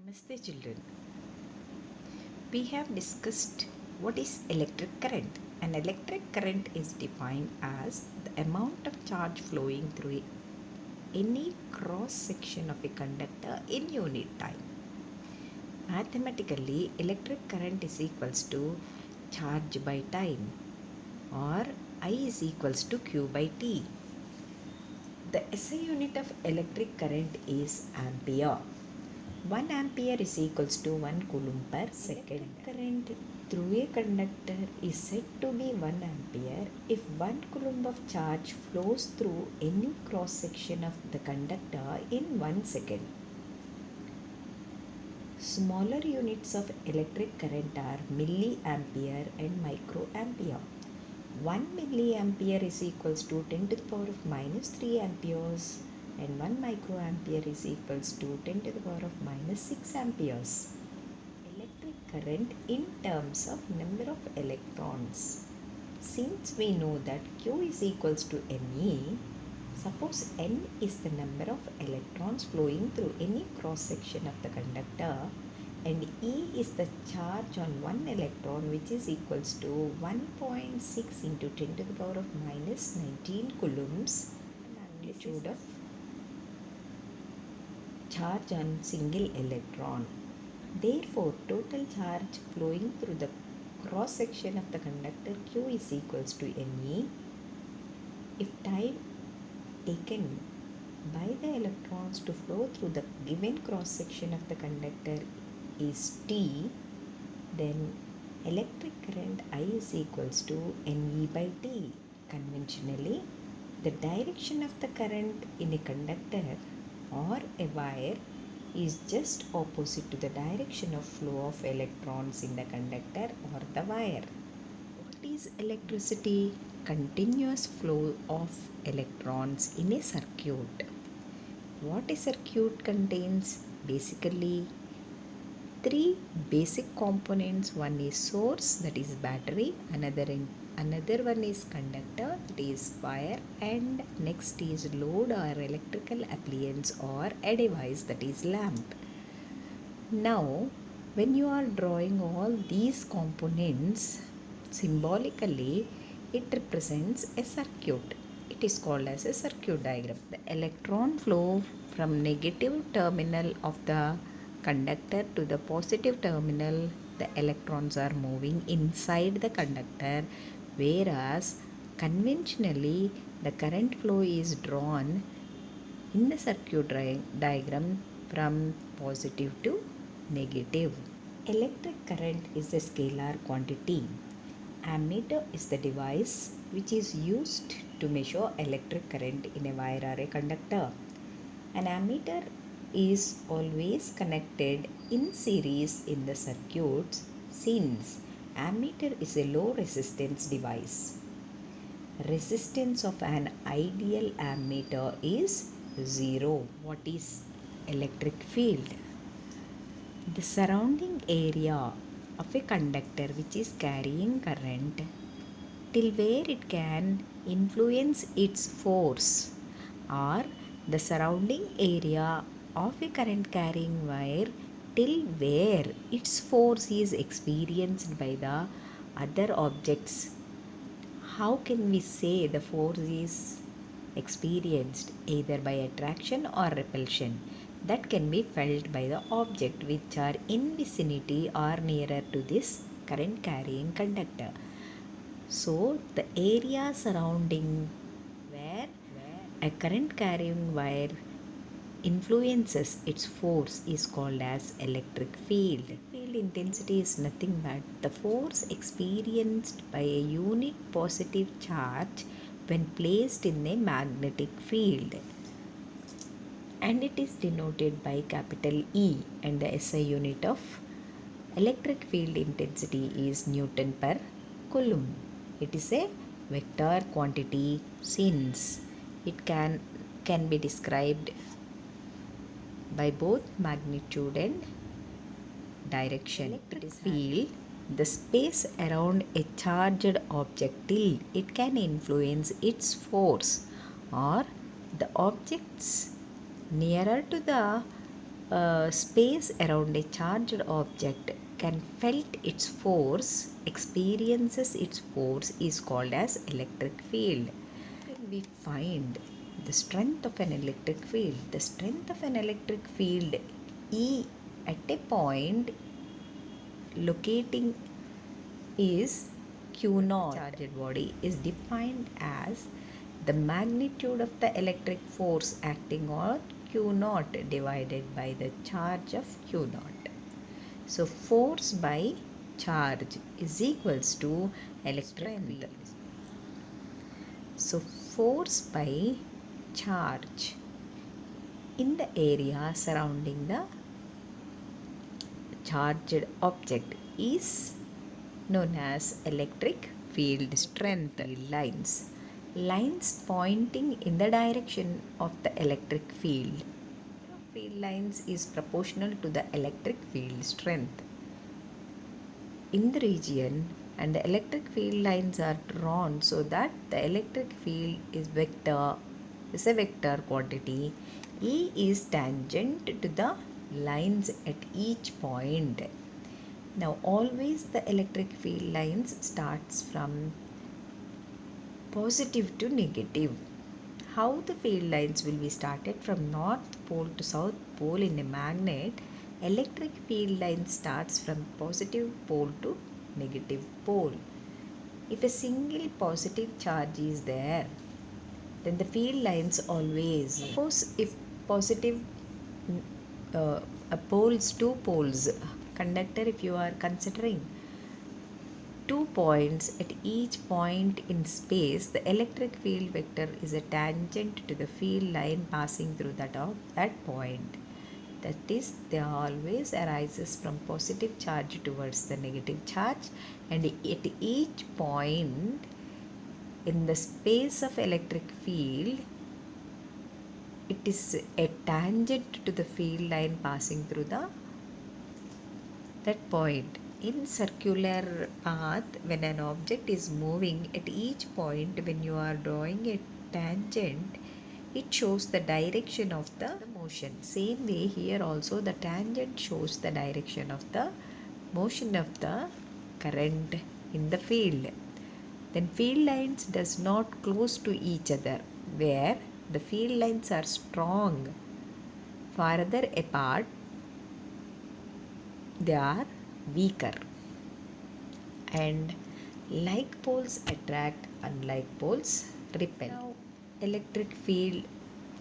Namaste children. We have discussed what is electric current. An electric current is defined as the amount of charge flowing through any cross section of a conductor in unit time. Mathematically, electric current is equals to charge by time, or I is equals to Q by T. The SI unit of electric current is ampere. 1 ampere is equals to 1 coulomb per second. Electric current through a conductor is said to be 1 ampere if 1 coulomb of charge flows through any cross section of the conductor in 1 second. Smaller units of electric current are milliampere and microampere. 1 milliampere is equals to 10 to the power of minus 3 amperes and 1 microampere is equals to 10 to the power of minus 6 amperes. Electric current in terms of number of electrons. Since we know that Q is equals to ME, suppose N is the number of electrons flowing through any cross section of the conductor and E is the charge on one electron, which is equals to 1.6 into 10 to the power of minus 19 coulombs, magnitude of charge on single electron. Therefore, total charge flowing through the cross section of the conductor Q is equals to ME. If time taken by the electrons to flow through the given cross section of the conductor is T, then electric current I is equals to NE by T. Conventionally, the direction of the current in a conductor or a wire is just opposite to the direction of flow of electrons in the conductor or the wire. What is electricity? Continuous flow of electrons in a circuit. What a circuit contains? Basically, three basic components. One is source, that is battery, another one is conductor, that is wire, and next is load or electrical appliance or a device, that is lamp. Now when you are drawing all these components symbolically, it represents a circuit. It is called as a circuit diagram. The electron flow from negative terminal of the conductor to the positive terminal. The electrons are moving inside the conductor, whereas conventionally the current flow is drawn in the circuit diagram from positive to negative. Electric current is a scalar quantity. Ammeter is the device which is used to measure electric current in a wire or a conductor. An ammeter is always connected in series in the circuits since ammeter is a low resistance device. Resistance of an ideal ammeter is 0. What is electric field? The surrounding area of a conductor which is carrying current till where it can influence its force, or the surrounding area of a current carrying wire till where its force is experienced by the other objects. How can we say the force is experienced? Either by attraction or repulsion that can be felt by the object which are in vicinity or nearer to this current carrying conductor. So the area surrounding where a current carrying wire influences its force is called as electric field. Field intensity is nothing but the force experienced by a unit positive charge when placed in a magnetic field, and it is denoted by capital E, and the SI unit of electric field intensity is Newton per coulomb. It is a vector quantity since it can be described by both magnitude and direction. Electric field, the space around a charged object till it can influence its force, or the objects nearer to the space around a charged object can felt its force, experiences its force is called as electric field. When we find the strength of an electric field, the strength of an electric field E at a point locating is Q naught. Charged body is defined as the magnitude of the electric force acting on Q naught divided by the charge of Q naught. So force by charge is equals to electric field. So force by charge in the area surrounding the charged object is known as electric field strength. Lines pointing in the direction of the electric field. Field lines is proportional to the electric field strength in the region, and the electric field lines are drawn so that the electric field is a vector quantity. E is tangent to the lines at each point. Now always the electric field lines starts from positive to negative. How the field lines will be started from north pole to south pole in a magnet. Electric field line starts from positive pole to negative pole. If a single positive charge is there, then the field lines always, suppose if positive two poles conductor, if you are considering 2 points at each point in space, the electric field vector is a tangent to the field line passing through that point. That is, they always arises from positive charge towards the negative charge, and at each point in the space of electric field, it is a tangent to the field line passing through that point. In circular path, when an object is moving, at each point when you are drawing a tangent, it shows the direction of the motion. Same way here also the tangent shows the direction of the motion of the current in the field. Then field lines does not close to each other, where the field lines are strong. Farther apart, they are weaker. And like poles attract, unlike poles repel. Now, electric field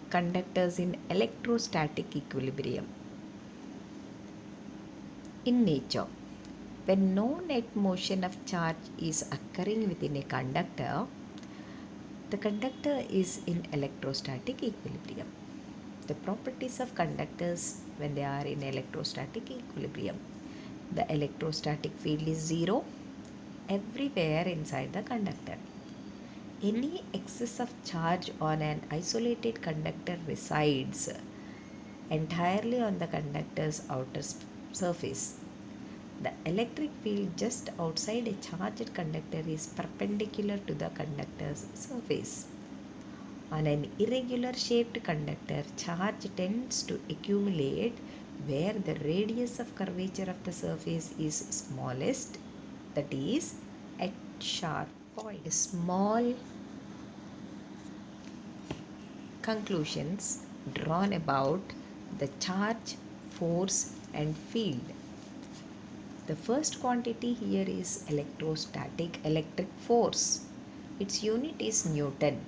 conductors in electrostatic equilibrium. In nature, when no net motion of charge is occurring within a conductor, the conductor is in electrostatic equilibrium. The properties of conductors when they are in electrostatic equilibrium. The electrostatic field is zero everywhere inside the conductor. Any excess of charge on an isolated conductor resides entirely on the conductor's outer surface. The electric field just outside a charged conductor is perpendicular to the conductor's surface. On an irregular shaped conductor, charge tends to accumulate where the radius of curvature of the surface is smallest, that is, at sharp point. Small conclusions drawn about the charge, force, and field. The first quantity here is electrostatic electric force. Its unit is Newton,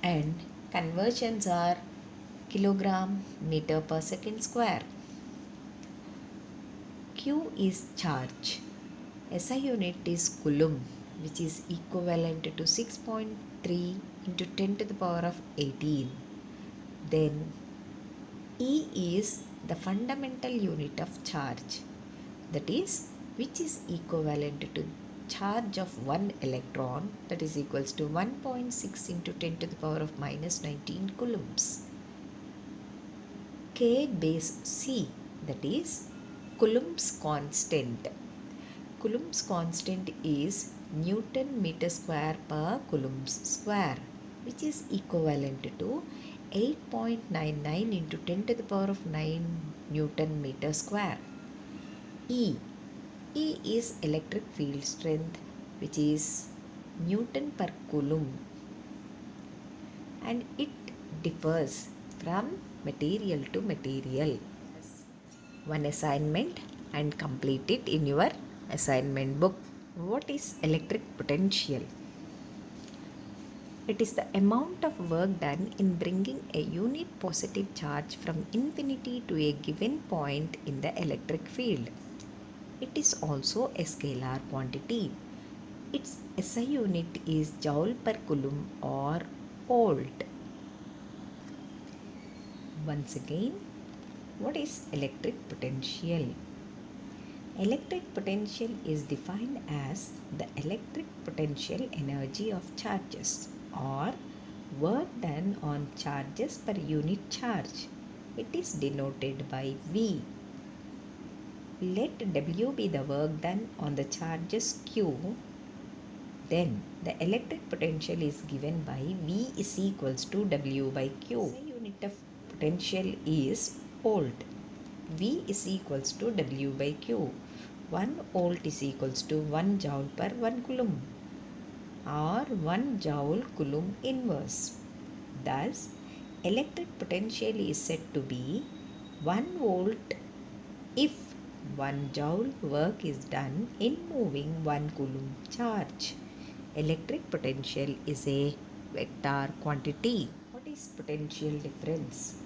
and conversions are kilogram meter per second square. Q is charge. SI unit is coulomb, which is equivalent to 6.3 into 10 to the power of 18. Then E is the fundamental unit of charge, that is, which is equivalent to charge of 1 electron, that is equals to 1.6 into 10 to the power of minus 19 coulombs. K base C, that is Coulomb's constant. Coulomb's constant is Newton meter square per Coulomb's square, which is equivalent to 8.99 into 10 to the power of 9 Newton meter square. E. E is electric field strength, which is Newton per Coulomb, and it differs from material to material. One assignment and complete it in your assignment book. What is electric potential? It is the amount of work done in bringing a unit positive charge from infinity to a given point in the electric field. It is also a scalar quantity. Its SI unit is joule per coulomb or volt. Once again, what is electric potential? Electric potential is defined as the electric potential energy of charges or work done on charges per unit charge. It is denoted by V. Let W be the work done on the charges Q. Then the electric potential is given by V is equals to W by Q. The unit of potential is volt. V is equals to W by Q. 1 volt is equals to 1 joule per 1 coulomb or 1 joule coulomb inverse. Thus, electric potential is said to be 1 volt if 1 joule work is done in moving 1 coulomb charge. Electric potential is a vector quantity. What is potential difference?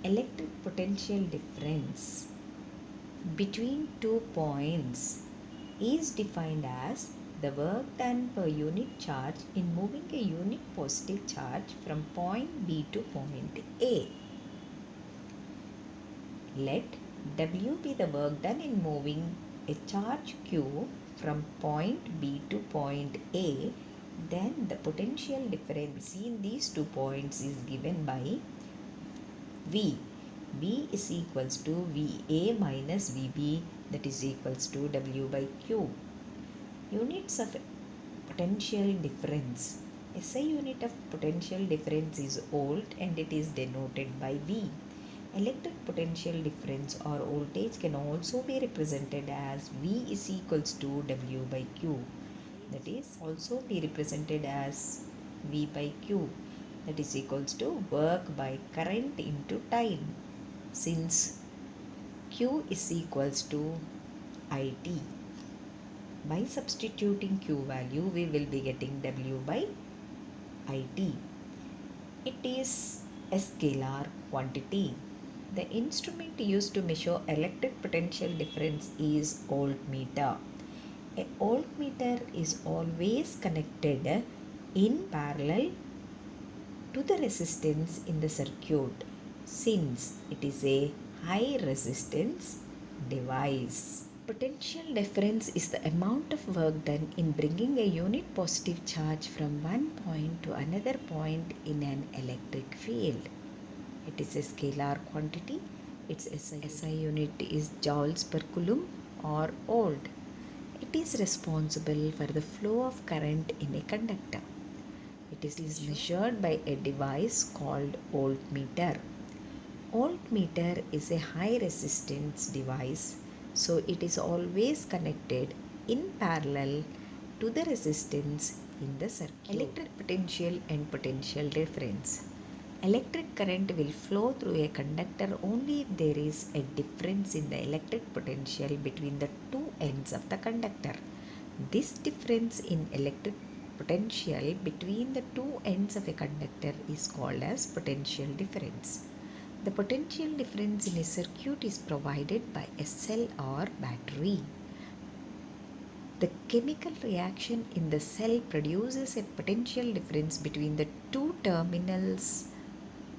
Electric potential difference between 2 points is defined as the work done per unit charge in moving a unit positive charge from point B to point A. Let W be the work done in moving a charge Q from point B to point A. Then the potential difference in these 2 points is given by V. V is equals to VA minus VB, that is equals to W by Q. Units of potential difference. SI unit of potential difference is volt and it is denoted by V. Electric potential difference or voltage can also be represented as V is equals to W by Q. That is also be represented as V by Q. That is equals to work by current into time, since Q is equals to IT. By substituting Q value, we will be getting W by IT. It is a scalar quantity. The instrument used to measure electric potential difference is voltmeter. A voltmeter is always connected in parallel to the resistance in the circuit, since it is a high resistance device. Potential difference is the amount of work done in bringing a unit positive charge from one point to another point in an electric field. It is a scalar quantity. Its SI unit is joules per coulomb or volt. It is responsible for the flow of current in a conductor. It is measured by a device called voltmeter. Voltmeter is a high resistance device, so it is always connected in parallel to the resistance in the circuit. Electric potential and potential difference. Electric current will flow through a conductor only if there is a difference in the electric potential between the two ends of the conductor. This difference in electric potential between the two ends of a conductor is called as potential difference. The potential difference in a circuit is provided by a cell or battery. The chemical reaction in the cell produces a potential difference between the two terminals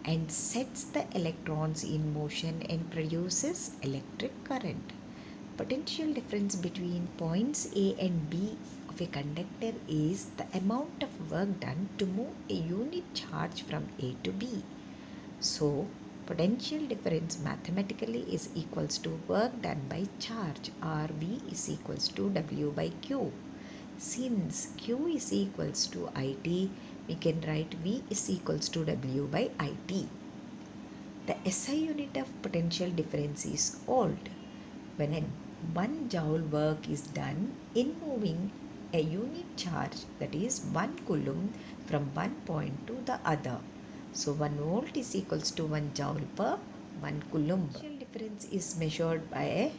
and sets the electrons in motion and produces electric current. Potential difference between points A and B of a conductor is the amount of work done to move a unit charge from A to B. So, potential difference mathematically is equals to work done by charge, or V is equals to W by Q. Since Q is equals to IT, we can write V is equals to W by IT. The SI unit of potential difference is volt. When 1 joule work is done in moving a unit charge, that is 1 coulomb, from one point to the other. So 1 volt is equals to 1 joule per 1 coulomb. Potential difference is measured by a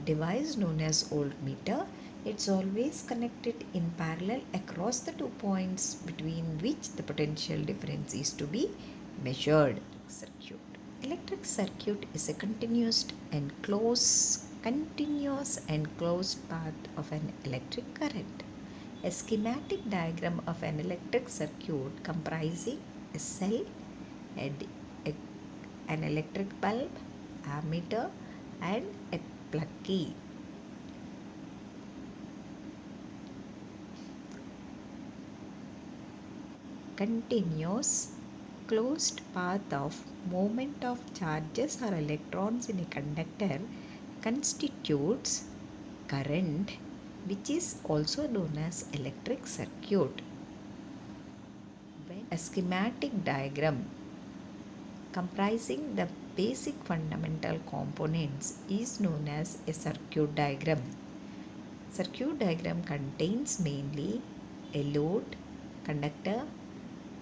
device known as voltmeter. It's always connected in parallel across the 2 points between which the potential difference is to be measured. Circuit. Electric circuit is a continuous and closed path of an electric current. A schematic diagram of an electric circuit comprising a cell, an electric bulb, ammeter, and a plug key. Continuous closed path of movement of charges or electrons in a conductor constitutes current, which is also known as electric circuit. When a schematic diagram comprising the basic fundamental components is known as a circuit diagram. Circuit diagram contains mainly a load, conductor,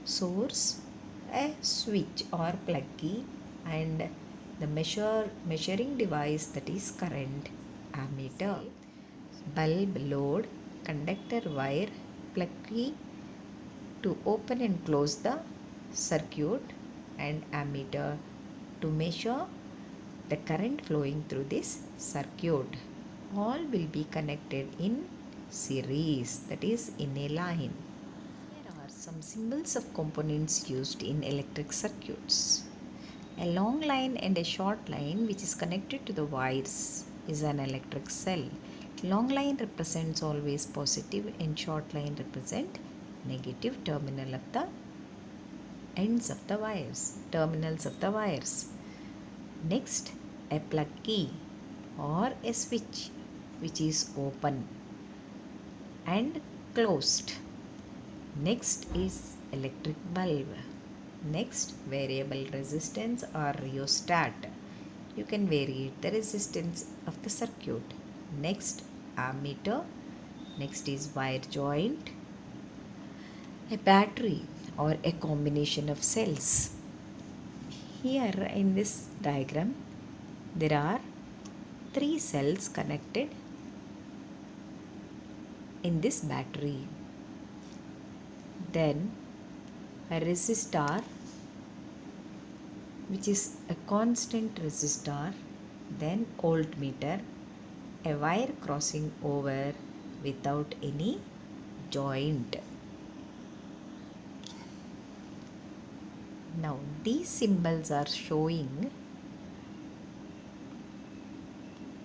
source, a switch or plug key, and the measuring device, that is current, ammeter, bulb, load, conductor, wire, plug key to open and close the circuit, and ammeter to measure the current flowing through this circuit. All will be connected in series, that is in a line. There are some symbols of components used in electric circuits. A long line and a short line which is connected to the wires is an electric cell. Long line represents always positive and short line represent negative terminal of the ends of the wires, terminals of the wires. Next, a plug key or a switch which is open and closed. Next is electric bulb. Next, variable resistance or rheostat. You can vary the resistance of the circuit. Next, ammeter. Next is wire joint. A battery or a combination of cells. Here in this diagram, there are 3 cells connected in this battery. Then a resistor, which is a constant resistor, then voltmeter, a wire crossing over without any joint. Now these symbols are showing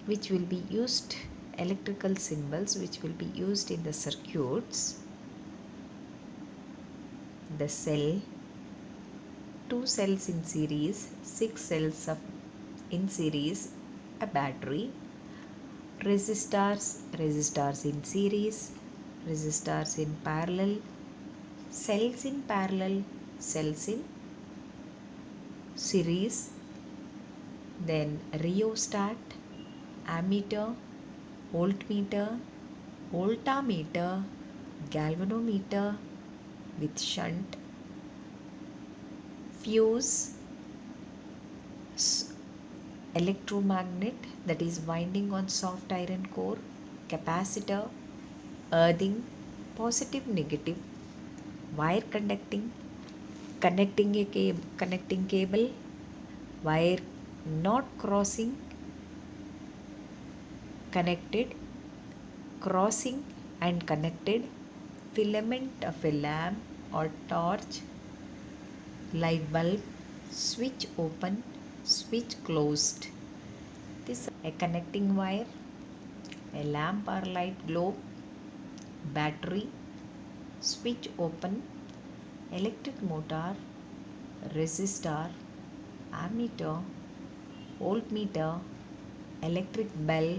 which will be used, electrical symbols which will be used in the circuits. The cell, 2 cells in series, 6 cells in series, a battery, resistors in series, resistors in parallel, cells in parallel, cells in series, then rheostat, ammeter, voltmeter, voltameter, galvanometer with shunt, fuse, electromagnet, that is winding on soft iron core, capacitor, earthing, positive, negative, wire conducting, connecting cable, wire not crossing, connected, crossing and connected, filament of a lamp or torch, light bulb, switch open, switch closed. This is a connecting wire, a lamp or light globe, battery, switch open, electric motor, resistor, ammeter, voltmeter, electric bell,